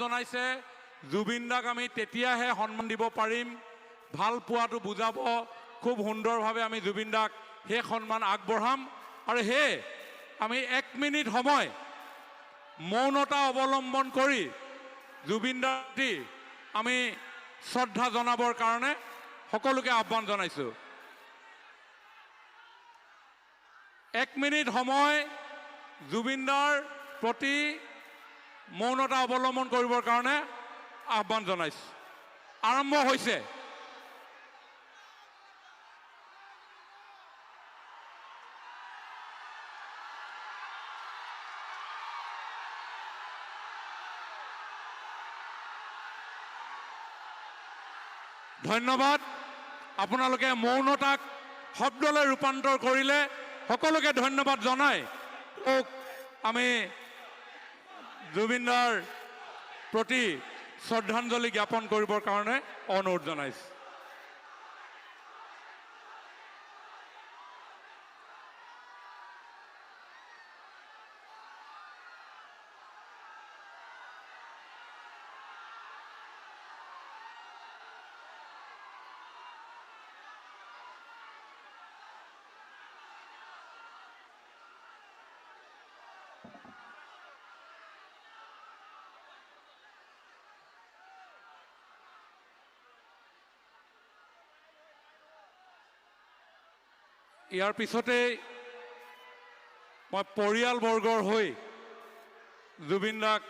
জনাইছে জুবিন দাক আমি তেতিয়াহে সন্মান দিব পাৰিম, ভাল পোৱাটো বুজাব, খুব সুন্দৰভাৱে আমি জুবিন দাক সেই সন্মান আগবঢ়াম। আৰু সেয়ে আমি 1 মিনিট সময় মৌনতা অৱলম্বন কৰি জুবিন দাক আমি শ্ৰদ্ধা জনাবৰ কাৰণে সকলোকে আহ্বান জনাইছোঁ। 1 মিনিট সময় জুবিন দাৰ প্ৰতি মৌনতা অৱলম্বন কৰিবৰ কাৰণে আহ্বান জনাইছোঁ। আৰম্ভ হৈছে। ধন্যবাদ। আপোনালোকে মৌনতাক শব্দলৈ ৰূপান্তৰ কৰিলে, সকলোকে ধন্যবাদ জনাই আমি জুবিনদাৰ প্ৰতি শ্ৰদ্ধাঞ্জলি জ্ঞাপন কৰিবৰ কাৰণে অনুৰোধ জনাইছোঁ। ইয়াৰ পিছতেই মই পৰিয়ালবৰ্গৰ হৈ জুবিন দাক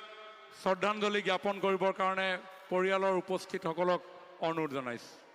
শ্ৰদ্ধাঞ্জলি জ্ঞাপন কৰিবৰ কাৰণে পৰিয়ালৰ উপস্থিতসকলক অনুৰোধ জনাইছোঁ।